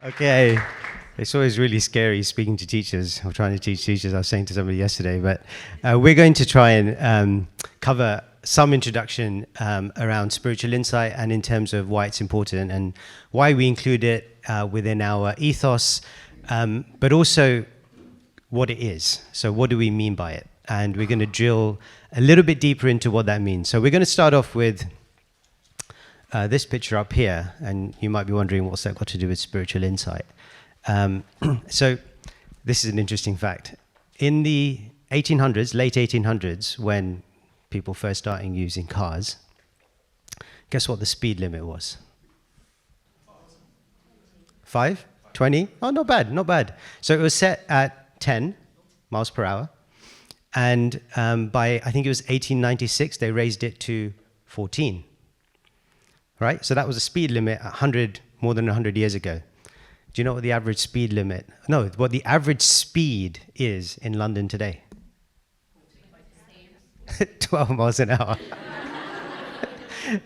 Okay. It's always really scary speaking to teachers. I'm trying to teach teachers. I was saying to somebody yesterday, but we're going to try and cover some introduction around spiritual insight and in terms of why it's important and why we include it within our ethos, but also what it is. So what do we mean by it? And we're going to drill a little bit deeper into what that means. So we're going to start off with this picture up here, and you might be wondering what's that got to do with spiritual insight. So this is an interesting fact. In the 1800s, late 1800s, when people first started using cars, guess what the speed limit was? 5? 20? Oh, not bad, not bad. So it was set at 10 miles per hour. And by, I think it was 1896, they raised it to 14. Right? So that was a speed limit more than 100 years ago. Do you know what the average speed limit? No, what the average speed is in London today? 12 miles an hour.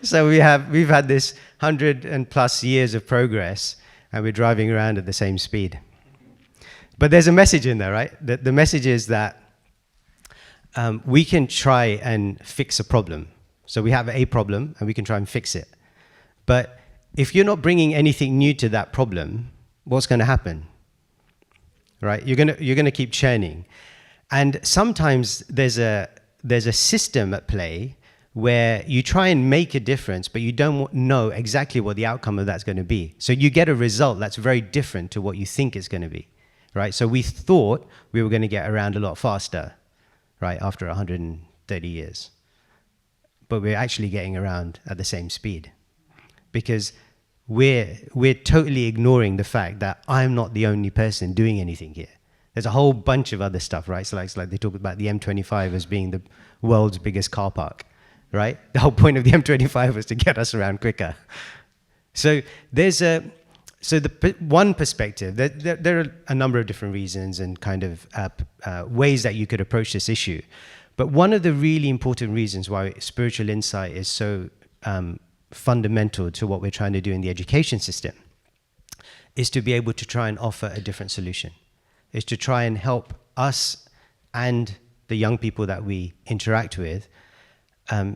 So we've had this 100 and plus years of progress, and we're driving around at the same speed. But there's a message in there, right? The message is that we can try and fix a problem. So we have a problem, and we can try and fix it. But if you're not bringing anything new to that problem, what's going to happen? Right? You're going to keep churning. And sometimes there's a system at play where you try and make a difference, but you don't know exactly what the outcome of that's going to be. So you get a result that's very different to what you think it's going to be. Right? So we thought we were going to get around a lot faster, right, after 130 years. But we're actually getting around at the same speed. Because we're totally ignoring the fact that I'm not the only person doing anything here. There's a whole bunch of other stuff, right? So like they talk about the M25 as being the world's biggest car park, right? The whole point of the M25 was to get us around quicker. So one perspective, there are a number of different reasons and kind of ways that you could approach this issue. But one of the really important reasons why spiritual insight is so fundamental to what we're trying to do in the education system is to be able to try and offer a different solution, is to try and help us and the young people that we interact with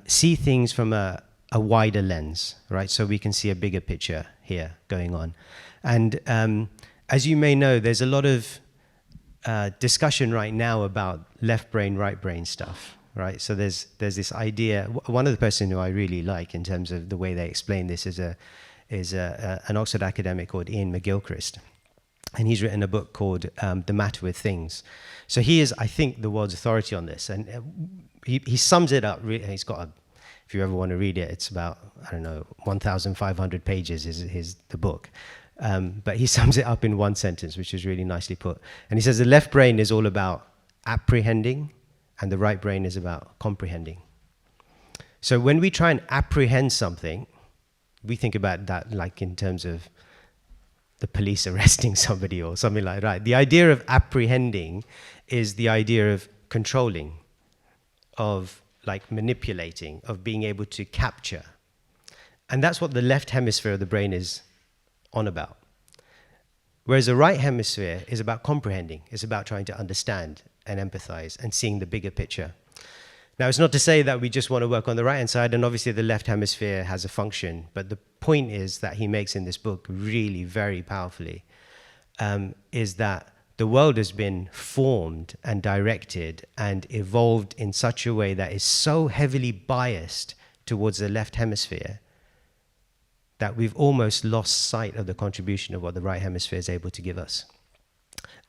see things from a wider lens, right? So we can see a bigger picture here going on. And as you may know, there's a lot of discussion right now about left brain, right brain stuff. Right, so there's this idea. One of the person who I really like in terms of the way they explain this is an Oxford academic called Ian McGilchrist, and he's written a book called The Matter with Things. So he is, I think, the world's authority on this, and he sums it up. He's got if you ever want to read it, it's about 1,500 pages is the book. But he sums it up in one sentence, which is really nicely put. And he says the left brain is all about apprehending, and the right brain is about comprehending. So when we try and apprehend something, we think about that like in terms of the police arresting somebody or something like that. The idea of apprehending is the idea of controlling, of like manipulating, of being able to capture. And that's what the left hemisphere of the brain is on about. Whereas the right hemisphere is about comprehending, it's about trying to understand and empathize and seeing the bigger picture. Now, it's not to say that we just want to work on the right-hand side, and obviously the left hemisphere has a function, but the point is that he makes in this book really very powerfully, is that the world has been formed and directed and evolved in such a way that is so heavily biased towards the left hemisphere that we've almost lost sight of the contribution of what the right hemisphere is able to give us.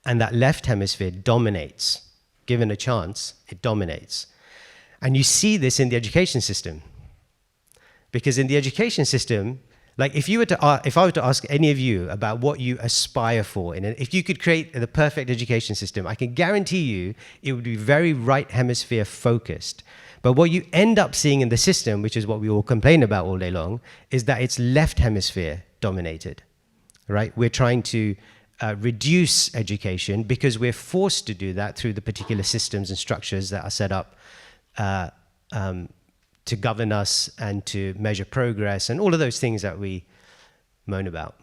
And that left hemisphere dominates. Given a chance, it dominates. And you see this in the education system. Because in the education system, like if I were to ask any of you about what you aspire for, if you could create the perfect education system, I can guarantee you it would be very right hemisphere focused. But what you end up seeing in the system, which is what we all complain about all day long, is that it's left hemisphere dominated, right? We're trying to reduce education because we're forced to do that through the particular systems and structures that are set up to govern us and to measure progress and all of those things that we moan about.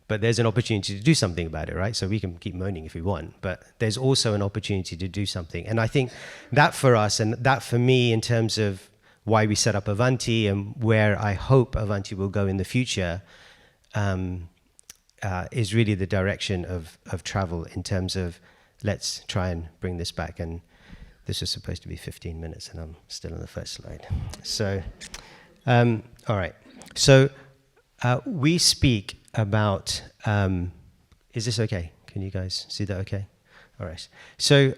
but there's an opportunity to do something about it, right? So we can keep moaning if we want, but there's also an opportunity to do something. And I think that for us, and that for me, in terms of why we set up Avanti and where I hope Avanti will go in the future, is really the direction of travel in terms of let's try and bring this back. And this was supposed to be 15 minutes and I'm still on the first slide. So, all right. So we speak about, is this okay? Can you guys see that okay? All right. So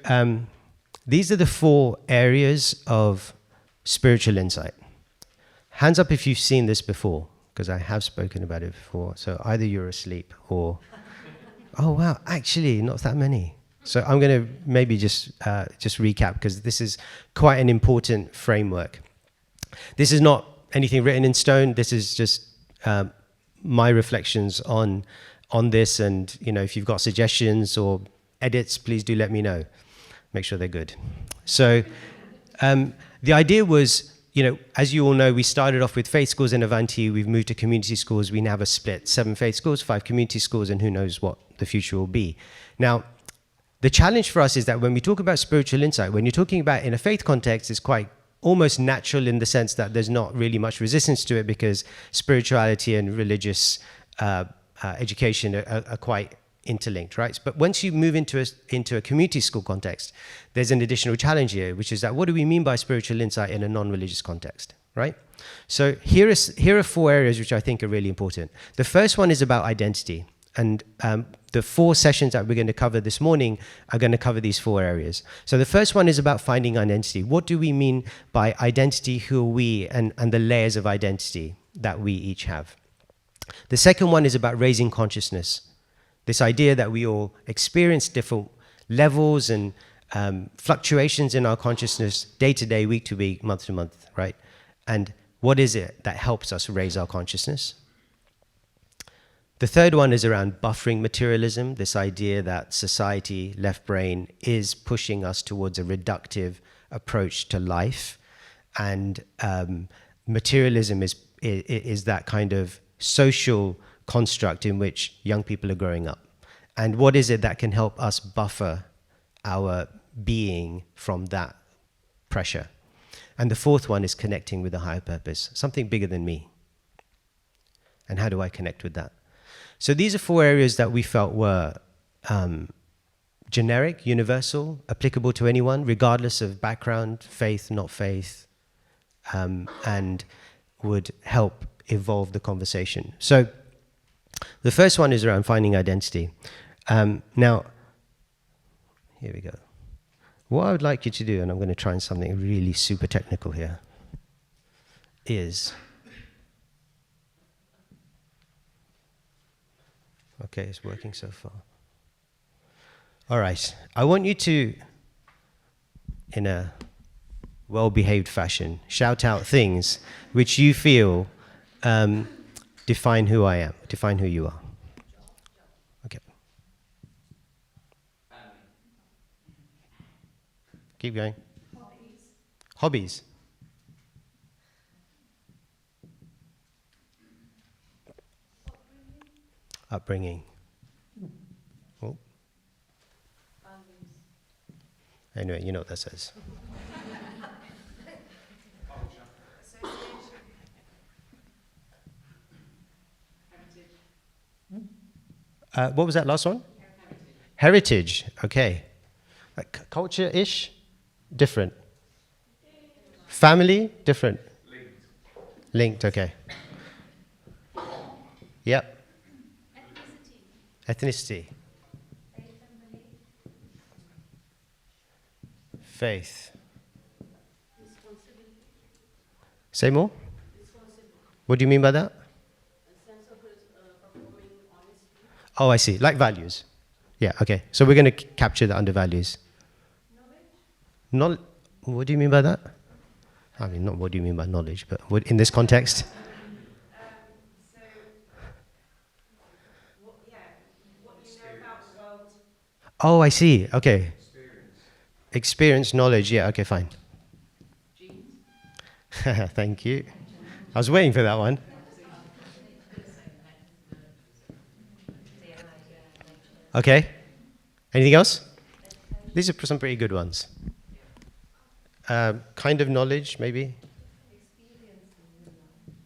these are the 4 areas of spiritual insight. Hands up if you've seen this before, because I have spoken about it before. So either you're asleep or, oh wow, actually not that many. So I'm going to maybe just recap, because this is quite an important framework. This is not anything written in stone. This is just my reflections on this. And if you've got suggestions or edits, please do let me know. Make sure they're good. So the idea was, as you all know, we started off with faith schools in Avanti. We've moved to community schools. We now have a split: 7 faith schools, 5 community schools, and who knows what the future will be. Now, the challenge for us is that when we talk about spiritual insight, when you're talking about in a faith context, it's quite almost natural in the sense that there's not really much resistance to it, because spirituality and religious education are quite interlinked, right? But once you move into a community school context, there's an additional challenge here, which is that what do we mean by spiritual insight in a non-religious context, right? So here are 4 areas which I think are really important. The first one is about identity. And the 4 sessions that we're going to cover this morning are going to cover these 4 areas. So the first one is about finding identity. What do we mean by identity? Who are we? And the layers of identity that we each have. The second one is about raising consciousness. This idea that we all experience different levels and fluctuations in our consciousness day to day, week to week, month to month, right? And what is it that helps us raise our consciousness? The third one is around buffering materialism, this idea that society, left brain, is pushing us towards a reductive approach to life. And materialism is that kind of social construct in which young people are growing up. And what is it that can help us buffer our being from that pressure? And the fourth one is connecting with a higher purpose, something bigger than me. And how do I connect with that? So these are 4 areas that we felt were generic, universal, applicable to anyone, regardless of background, faith, not faith, and would help evolve the conversation. So the first one is around finding identity. Now, here we go. What I would like you to do, and I'm going to try something really super technical here, is... Okay, it's working so far. All right. I want you to, in a well-behaved fashion, shout out things which you feel define who I am, define who you are. Okay. Keep going. Hobbies. Upbringing. Oh. Anyway, you know what that says. What was that last one? Heritage. Okay. Like culture-ish? Different. Family? Different. Linked, okay. Yep. Ethnicity. Faith. Say more? What do you mean by that? Oh, I see. Like values. Yeah, okay. So we're going to capture that under values. Knowledge. What do you mean by that? I mean, not what do you mean by knowledge, but what, in this context? Oh, I see. Okay. Experience, knowledge. Yeah, okay, fine. Thank you. I was waiting for that one. Okay. Anything else? These are some pretty good ones. Kind of knowledge, maybe?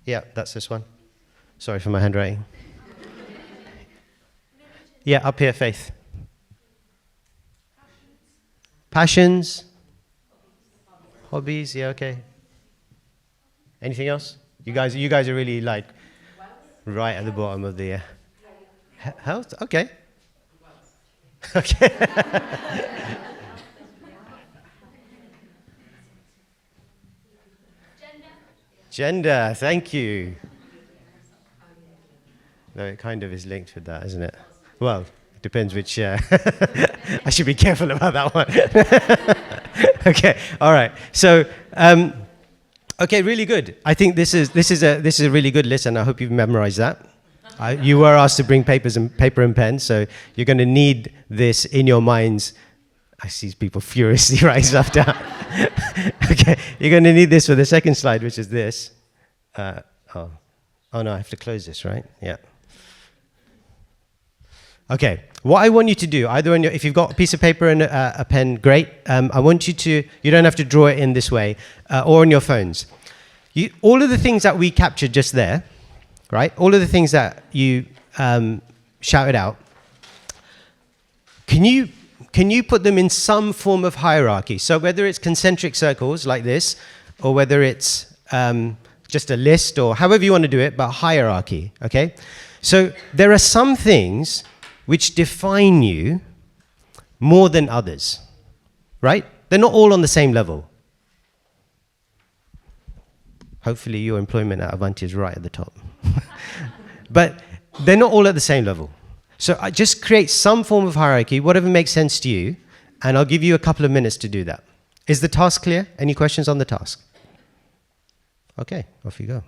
Yeah, that's this one. Sorry for my handwriting. Yeah, up here, faith. Passions. Hobbies, yeah, okay. Anything else? You guys are really like right at the bottom of the health. Okay. Okay. Gender. Thank you. No, it kind of is linked with that, isn't it? Well, it depends which. I should be careful about that one. Okay. All right. So. Okay, really good. I think this is a really good list, and I hope you've memorized that. You were asked to bring paper and pen, so you're going to need this in your minds. I see people furiously writing stuff down. Okay, you're going to need this for the second slide, which is this. Oh no, I have to close this, right? Yeah. Okay, what I want you to do, either if you've got a piece of paper and a pen, great. I want you to, you don't have to draw it in this way, or on your phones. All of the things that we captured just there, right? All of the things that you shouted out, can you put them in some form of hierarchy? So whether it's concentric circles like this, or whether it's just a list, or however you want to do it, but hierarchy, okay? So there are some things which define you more than others, right? They're not all on the same level. Hopefully your employment at Avanti is right at the top. But they're not all at the same level. So I just create some form of hierarchy, whatever makes sense to you, and I'll give you a couple of minutes to do that. Is the task clear? Any questions on the task? Okay, off you go.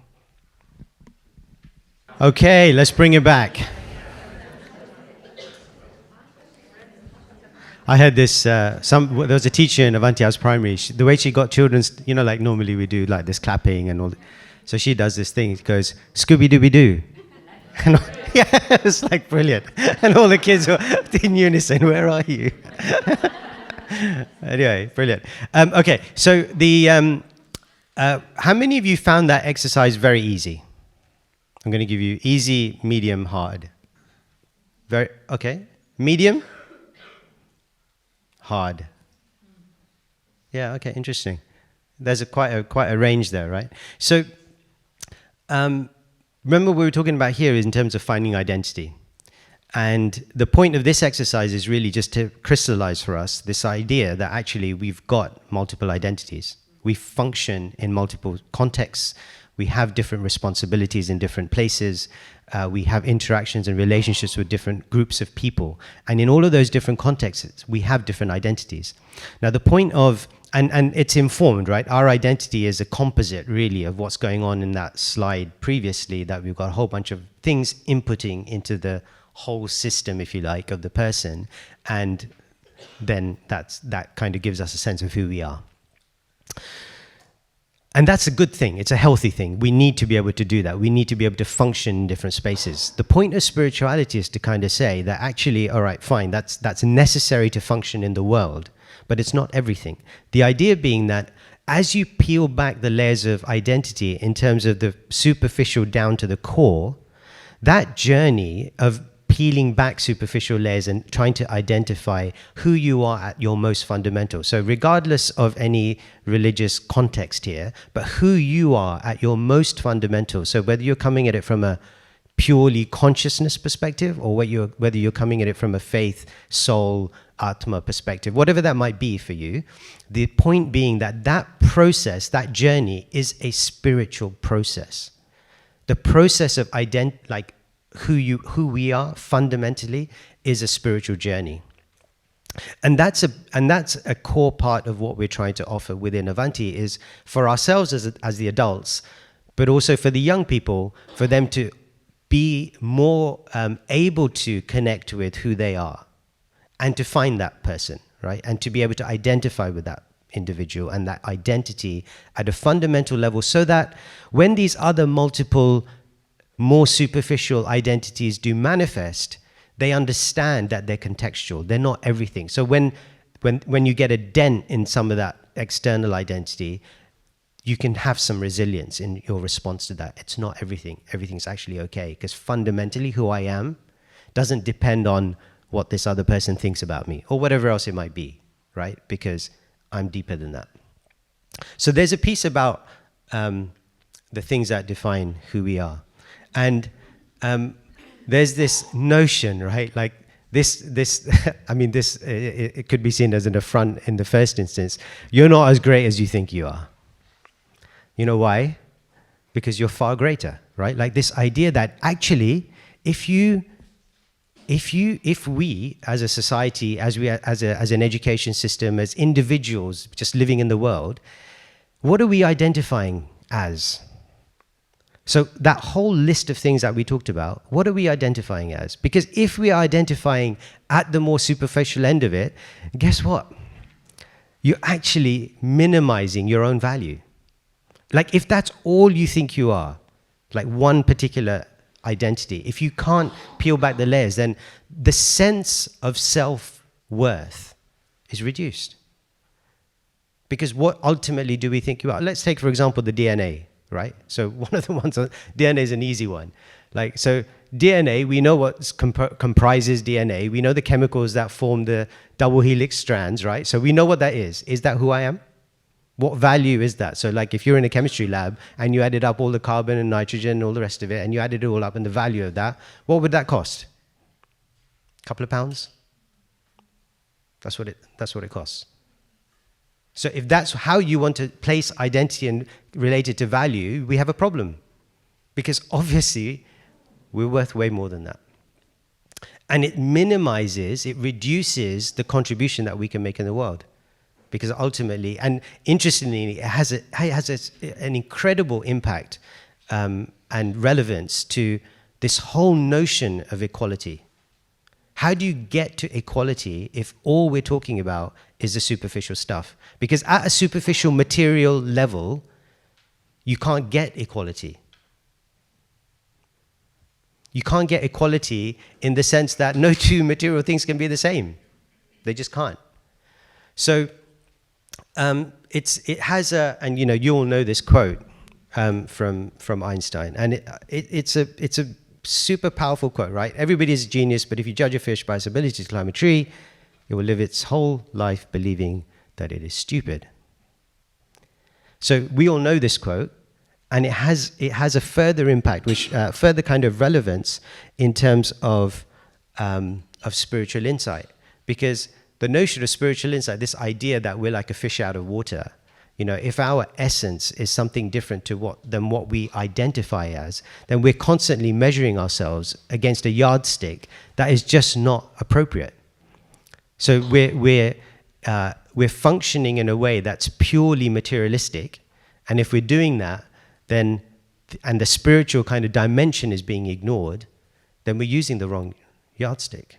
Okay, let's bring it back. I had this, there was a teacher in Avanti House Primary, the way she got children's, like normally we do like this clapping and all. So she does this thing, it goes, Scooby-Dooby-Doo. Yeah, it's like brilliant. And all the kids were in unison, where are you? Anyway, brilliant. Okay, so how many of you found that exercise very easy? I'm going to give you easy, medium, hard. Okay, medium? Hard. Yeah, okay, interesting. There's quite a range there, right? So remember what we were talking about here is in terms of finding identity. And the point of this exercise is really just to crystallize for us this idea that actually we've got multiple identities. We function in multiple contexts. We have different responsibilities in different places. We have interactions and relationships with different groups of people. And in all of those different contexts, we have different identities. Now, the point of, and it's informed, right? Our identity is a composite, really, of what's going on in that slide previously, that we've got a whole bunch of things inputting into the whole system, if you like, of the person. And then that kind of gives us a sense of who we are. And that's a good thing. It's a healthy thing. We need to be able to do that. We need to be able to function in different spaces. The point of spirituality is to kind of say that actually, all right, fine, that's necessary to function in the world, but it's not everything. The idea being that as you peel back the layers of identity in terms of the superficial down to the core, that journey of peeling back superficial layers and trying to identify who you are at your most fundamental. So regardless of any religious context here, but who you are at your most fundamental. So whether you're coming at it from a purely consciousness perspective or whether you're coming at it from a faith, soul, Atma perspective, whatever that might be for you, the point being that process, that journey is a spiritual process. The process of who we are fundamentally is a spiritual journey. And that's a core part of what we're trying to offer within Avanti, is for ourselves as the adults, but also for the young people, for them to be more able to connect with who they are and to find that person, right? And to be able to identify with that individual and that identity at a fundamental level, so that when these other multiple more superficial identities do manifest, they understand that they're contextual. They're not everything. So when you get a dent in some of that external identity, you can have some resilience in your response to that. It's not everything. Everything's actually okay, because fundamentally who I am doesn't depend on what this other person thinks about me or whatever else it might be, right? Because I'm deeper than that. So there's a piece about the things that define who we are. And there's this notion, right? Like this I mean, it could be seen as an affront in the first instance. You're not as great as you think you are. You know why? Because you're far greater, right? Like this idea that actually, if we as a society, as an education system, as individuals just living in the world, what are we identifying as? So that whole list of things that we talked about, what are we identifying as? Because if we are identifying at the more superficial end of it, guess what? You're actually minimizing your own value. Like if that's all you think you are, like one particular identity, if you can't peel back the layers, then the sense of self-worth is reduced. Because what ultimately do we think you are? Let's take, for example, the DNA, right? So one of the ones, DNA is an easy one. Like, so DNA, we know what comprises DNA. We know the chemicals that form the double helix strands, right? So we know what that is. Is that who I am? What value is that? So like if you're in a chemistry lab and you added up all the carbon and nitrogen and all the rest of it, and you added it all up and the value of that, what would that cost? A couple of pounds? That's what it costs. So if that's how you want to place identity and relate it to value, we have a problem. Because obviously, we're worth way more than that. And it minimizes, it reduces the contribution that we can make in the world. Because ultimately, and interestingly, it has an incredible impact and relevance to this whole notion of equality. How do you get to equality if all we're talking about is the superficial stuff? Because at a superficial material level, you can't get equality. You can't get equality in the sense that no two material things can be the same. They just can't. So it has a, and you know, you all know this quote from Einstein, and it's a super powerful quote, right? Everybody is a genius, but if you judge a fish by its ability to climb a tree, it will live its whole life believing that it is stupid. So we all know this quote, and it has a further impact, which further kind of relevance in terms of spiritual insight, because the notion of spiritual insight, this idea that we're like a fish out of water, you know, if our essence is something different than what we identify as, then we're constantly measuring ourselves against a yardstick that is just not appropriate. So we're functioning in a way that's purely materialistic, and if we're doing that, then and the spiritual kind of dimension is being ignored, then we're using the wrong yardstick.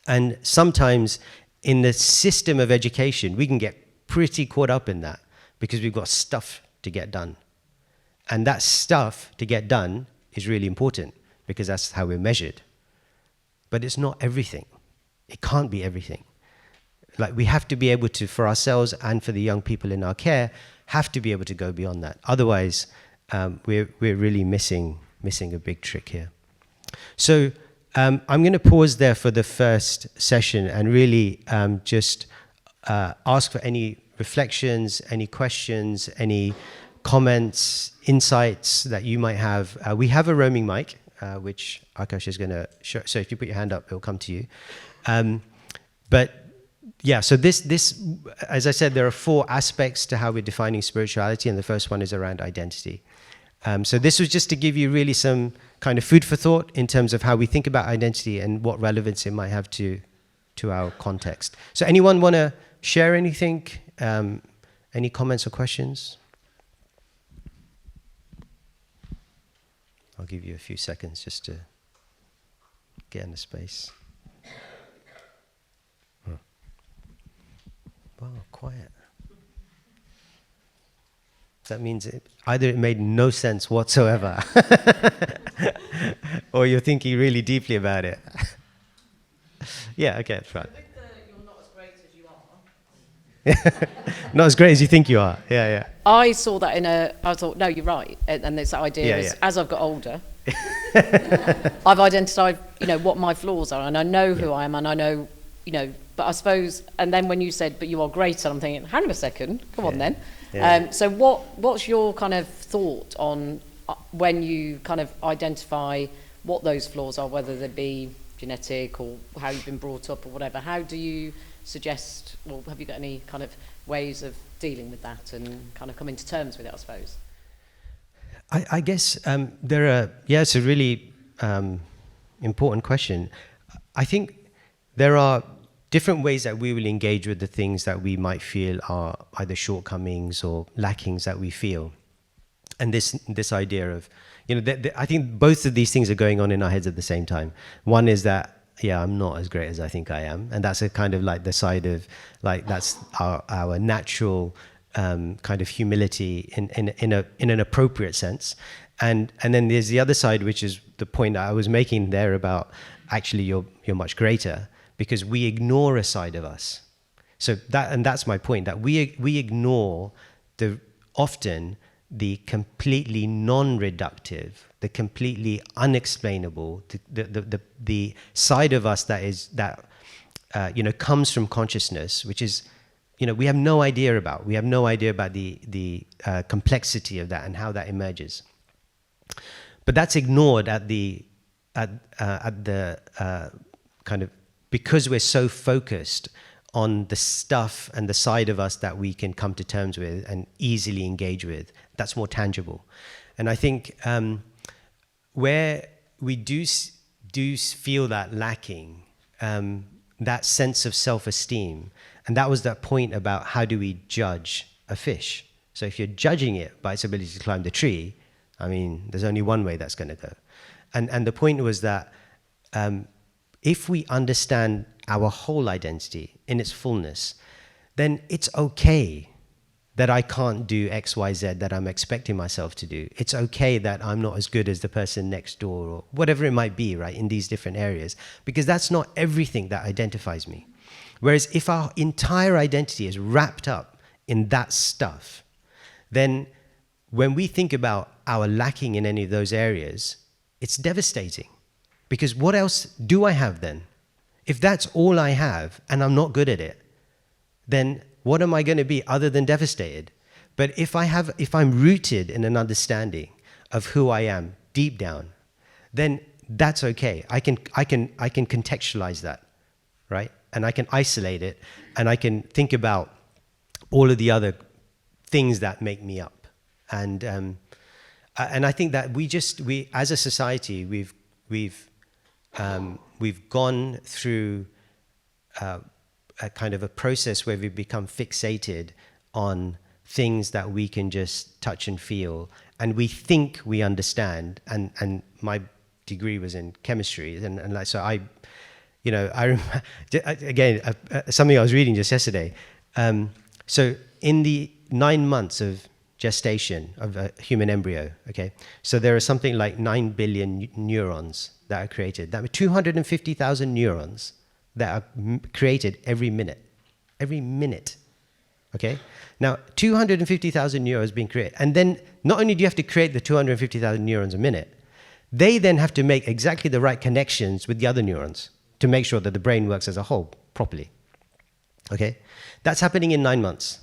And sometimes in the system of education, we can get pretty caught up in that because we've got stuff to get done. And that stuff to get done is really important because that's how we're measured. But it's not everything. It can't be everything. Like we have to be able to, for ourselves and for the young people in our care, have to be able to go beyond that. Otherwise, we're really missing a big trick here. So I'm going to pause there for the first session and really just ask for any reflections, any questions, any comments, insights that you might have. We have a roaming mic, which Akash is going to show. So if you put your hand up, it will come to you. But yeah, so this, as I said, there are 4 aspects to how we're defining spirituality, and the first one is around identity. So this was just to give you really some kind of food for thought in terms of how we think about identity and what relevance it might have to our context. So anyone want to share anything? Any comments or questions? I'll give you a few seconds just to get in the space. Wow, quiet. That means either it made no sense whatsoever, or you're thinking really deeply about it. Yeah, okay, that's right. With the "you're not as great as you are," Not as great as you think you are. Yeah, yeah. I saw that I thought, no, you're right. And this idea Yeah, is, yeah. as I've got older, I've identified, what my flaws are, and I know who I am, and I know, but I suppose, and then when you said, but you are greater, I'm thinking, hang on a second, come on then. Yeah. So what's your kind of thought on when you kind of identify what those flaws are, whether they be genetic or how you've been brought up or whatever? How do you suggest, or have you got any kind of ways of dealing with that and kind of coming to terms with it, I suppose? I guess it's a really important question. I think there are different ways that we will engage with the things that we might feel are either shortcomings or lackings that we feel. And this idea of, I think both of these things are going on in our heads at the same time. One is that, I'm not as great as I think I am. And that's a kind of like the side of, like, that's our natural kind of humility in an appropriate sense. And then there's the other side, which is the point that I was making there about actually you're much greater, because we ignore a side of us. So that's my point, that we ignore often the completely non-reductive, the completely unexplainable, the side of us that comes from consciousness, which is, we have no idea about. We have no idea about the complexity of that and how that emerges. But that's ignored at the kind of, because we're so focused on the stuff and the side of us that we can come to terms with and easily engage with. That's more tangible. And I think where we do feel that lacking, that sense of self-esteem, and that was that point about how do we judge a fish. So if you're judging it by its ability to climb the tree, I mean, there's only one way that's going to go. And the point was that if we understand our whole identity in its fullness, then it's okay that I can't do X, Y, Z that I'm expecting myself to do. It's okay that I'm not as good as the person next door, or whatever it might be, right, in these different areas, because that's not everything that identifies me. Whereas if our entire identity is wrapped up in that stuff, then when we think about our lacking in any of those areas, it's devastating. Because what else do I have then? If that's all I have and I'm not good at it, then what am I going to be other than devastated? But if I'm rooted in an understanding of who I am deep down, then that's okay. I can contextualize that, right? And I can isolate it, and I can think about all of the other things that make me up. And I think that we as a society, we've gone through a kind of a process where we become fixated on things that we can just touch and feel, and we think we understand. And my degree was in chemistry, and like, so I remember, again, something I was reading just yesterday. So in the 9 months of gestation of a human embryo, okay, so there are something like 9 billion neurons that are created. That were 250,000 neurons that are created every minute, okay? Now, 250,000 neurons being created. And then not only do you have to create the 250,000 neurons a minute, they then have to make exactly the right connections with the other neurons to make sure that the brain works as a whole properly, okay? That's happening in 9 months.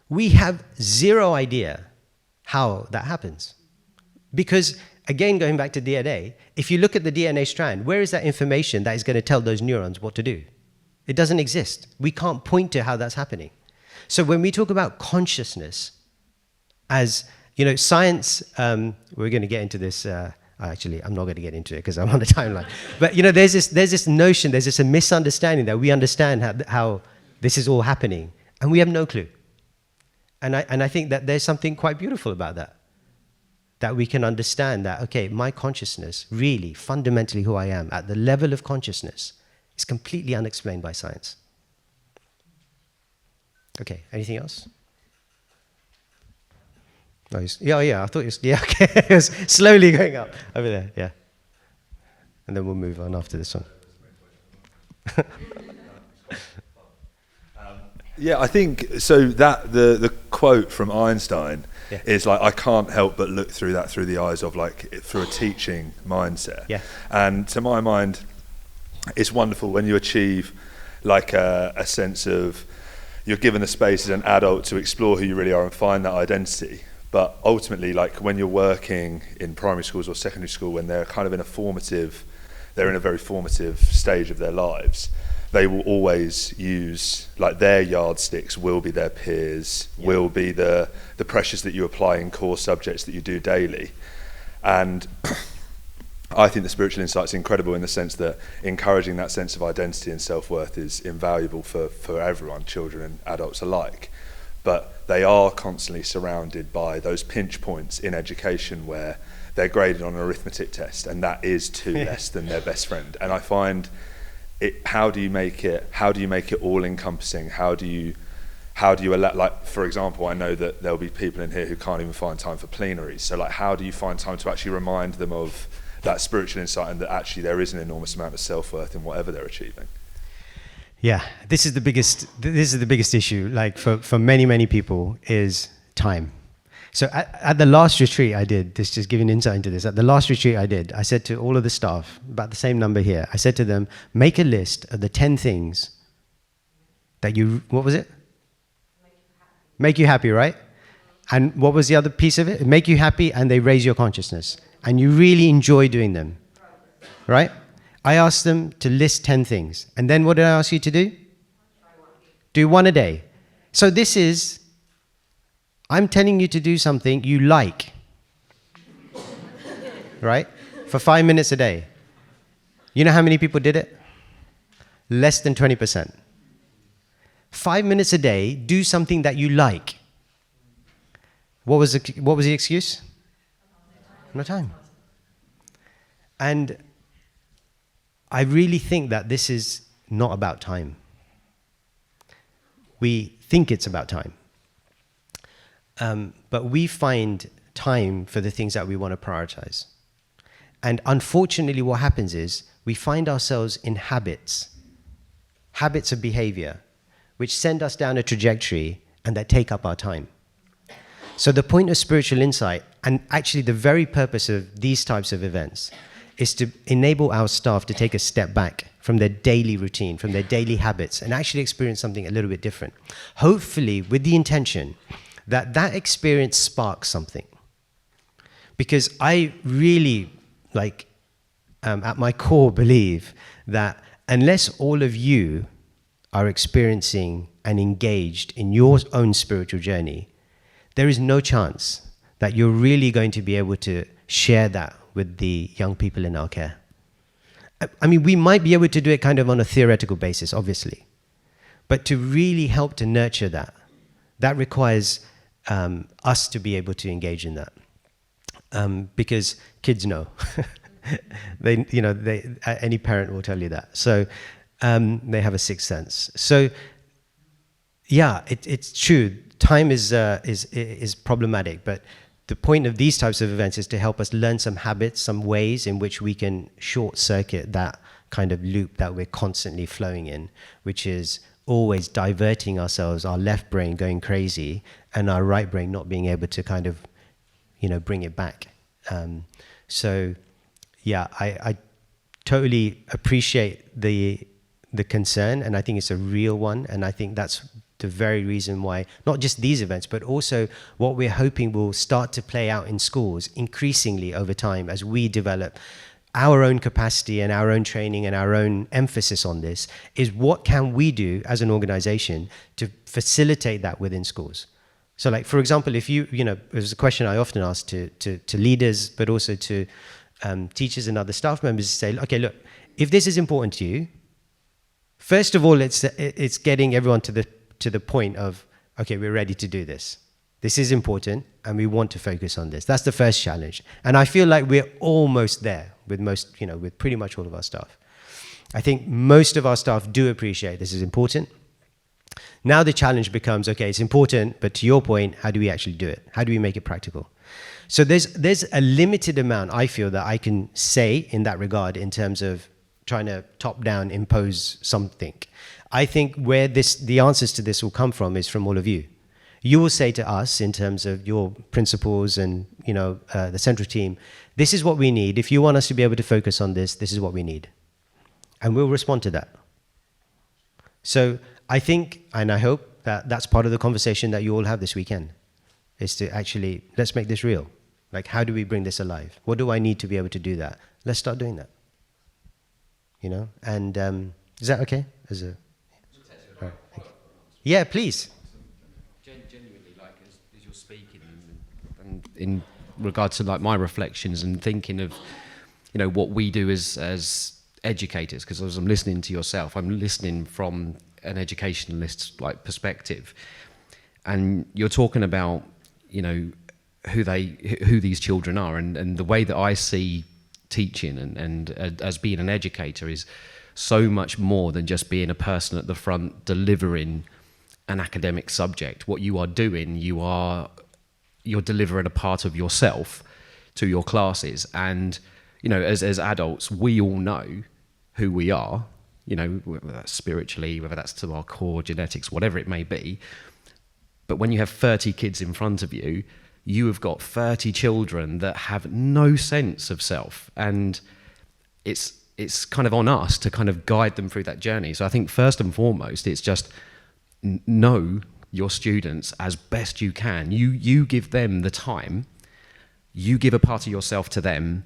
We have zero idea how that happens. Because, again, going back to DNA, if you look at the DNA strand, where is that information that is going to tell those neurons what to do? It doesn't exist. We can't point to how that's happening. So when we talk about consciousness, as, science, we're going to get into this, actually, I'm not going to get into it because I'm on a timeline. But, there's this notion, there's this misunderstanding that we understand how this is all happening, and we have no clue. And I think that there's something quite beautiful about that we can understand that, okay, my consciousness, really, fundamentally who I am, at the level of consciousness, is completely unexplained by science. Okay, anything else? No, I thought okay. It was slowly going up over there, yeah. And then we'll move on after this one. Yeah, I think so. That the quote from Einstein Yeah. is like, I can't help but look through that through the eyes of like through a teaching mindset. Yeah. And to my mind, it's wonderful when you achieve like a sense of you're given the space as an adult to explore who you really are and find that identity. But ultimately, like when you're working in primary schools or secondary school, when they're kind of they're in a very formative stage of their lives, they will always use, like their yardsticks will be their peers, will be the pressures that you apply in core subjects that you do daily. And I think the spiritual insight's incredible in the sense that encouraging that sense of identity and self-worth is invaluable for everyone, children and adults alike. But they are constantly surrounded by those pinch points in education where they're graded on an arithmetic test and that is two less than their best friend. And I find how do you make it all encompassing? How do you allow, like for example, I know that there'll be people in here who can't even find time for plenaries. So like how do you find time to actually remind them of that spiritual insight and that actually there is an enormous amount of self-worth in whatever they're achieving? Yeah, this is the biggest issue, like for many people, is time. So at the last retreat I did, this just giving insight into this, at the last retreat I said to all of the staff, about the same number here, I said to them, make a list of the 10 things that what was it? Make you happy, right? And what was the other piece of it? Make you happy and they raise your consciousness. And you really enjoy doing them, right? I asked them to list 10 things. And then what did I ask you to do? Do one a day. So this is, I'm telling you to do something you like, right? For 5 minutes a day. You know how many people did it? Less than 20%. 5 minutes a day, do something that you like. What was the excuse? No time. And I really think that this is not about time. We think it's about time. But we find time for the things that we want to prioritize. And unfortunately, what happens is we find ourselves in habits of behavior, which send us down a trajectory and that take up our time. So the point of spiritual insight, and actually the very purpose of these types of events, is to enable our staff to take a step back from their daily routine, from their daily habits, and actually experience something a little bit different. Hopefully with the intention that that experience sparks something. Because I really, at my core, believe that unless all of you are experiencing and engaged in your own spiritual journey, there is no chance that you're really going to be able to share that with the young people in our care. I mean, we might be able to do it kind of on a theoretical basis, obviously. But to really help to nurture that requires us to be able to engage in that. Because kids know. Any parent will tell you that. So they have a sixth sense. So yeah, it's true. Time is problematic, but the point of these types of events is to help us learn some habits, some ways in which we can short circuit that kind of loop that we're constantly flowing in, which is always diverting ourselves, our left brain going crazy, and our right brain not being able to kind of, bring it back. So yeah, I totally appreciate the concern, and I think it's a real one, and I think that's the very reason why, not just these events, but also what we're hoping will start to play out in schools increasingly over time as we develop our own capacity and our own training and our own emphasis on this, is what can we do as an organization to facilitate that within schools. So like, for example, if there's a question I often ask to leaders, but also to teachers and other staff members, to say, okay, look, if this is important to you, first of all, it's getting everyone to the point of, okay, we're ready to do this. This is important, and we want to focus on this. That's the first challenge. And I feel like we're almost there with with pretty much all of our staff. I think most of our staff do appreciate this is important. Now the challenge becomes, okay, it's important, but to your point, how do we actually do it? How do we make it practical? So there's a limited amount, I feel, that I can say in that regard in terms of trying to top down impose something. I think where the answers to this will come from is from all of you. You will say to us in terms of your principals and the central team, this is what we need. If you want us to be able to focus on this, this is what we need. And we'll respond to that. So I think, and I hope that that's part of the conversation that you all have this weekend, is to actually, let's make this real. Like, how do we bring this alive? What do I need to be able to do that? Let's start doing that. And is that okay? Right. Yeah, please. Genuinely, like as you're speaking, and in regard to like my reflections and thinking of, what we do as educators, because as I'm listening to yourself, I'm listening from an educationalist's like perspective, and you're talking about, who these children are, and the way that I see teaching and as being an educator is so much more than just being a person at the front delivering an academic subject. What you are doing, you're delivering a part of yourself to your classes. And, as adults, we all know who we are, whether that's spiritually, whether that's to our core genetics, whatever it may be. But when you have 30 kids in front of you, you have got 30 children that have no sense of self. And it's kind of on us to kind of guide them through that journey. So I think first and foremost, it's just know your students as best you can. You give them the time, you give a part of yourself to them,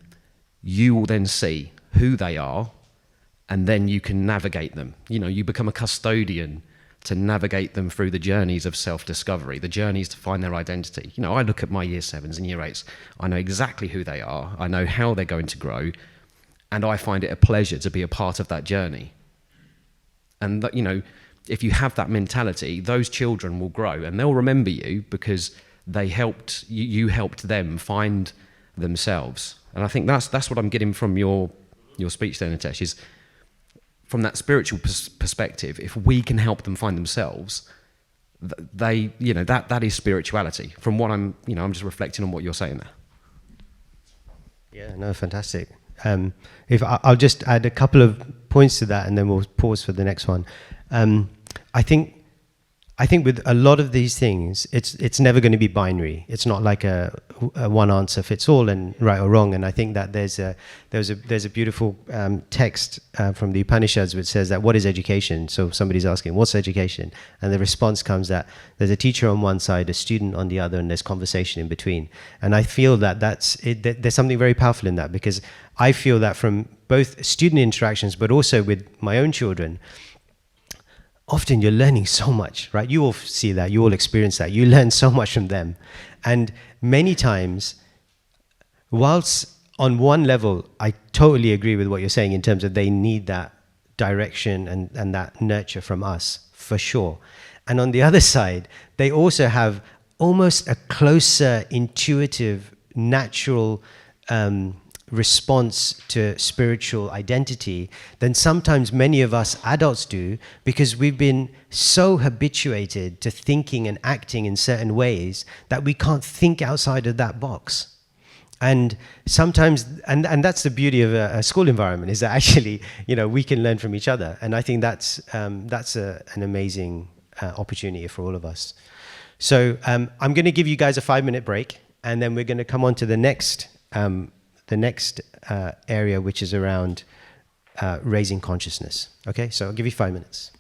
you will then see who they are, and then you can navigate them. You become a custodian to navigate them through the journeys of self-discovery, the journeys to find their identity. I look at my year 7s and year 8s, I know exactly who they are, I know how they're going to grow, and I find it a pleasure to be a part of that journey. And if you have that mentality, those children will grow and they'll remember you because they helped you helped them find themselves. And I think that's what I'm getting from your speech there, Nitesh, is from that spiritual perspective. If we can help them find themselves, that is spirituality. From what I'm just reflecting on what you're saying there. Yeah, no, fantastic. If I'll just add a couple of points to that, and then we'll pause for the next one. I think with a lot of these things, it's never going to be binary. It's not like a one answer fits all and right or wrong. And I think that there's a beautiful text from the Upanishads which says that what is education? So somebody's asking, what's education? And the response comes that there's a teacher on one side, a student on the other, and there's conversation in between. And I feel that there's something very powerful in that, because I feel that from both student interactions, but also with my own children, often you're learning so much, right? You all see that, you all experience that. You learn so much from them. And many times, whilst on one level, I totally agree with what you're saying in terms of they need that direction and that nurture from us, for sure. And on the other side, they also have almost a closer, intuitive, natural response to spiritual identity than sometimes many of us adults do, because we've been so habituated to thinking and acting in certain ways that we can't think outside of that box. And sometimes, and that's the beauty of a school environment, is that actually, we can learn from each other. And I think that's an amazing opportunity for all of us. So I'm going to give you guys a 5-minute break, and then we're going to come on to the next area, which is around raising consciousness. Okay, so I'll give you 5 minutes.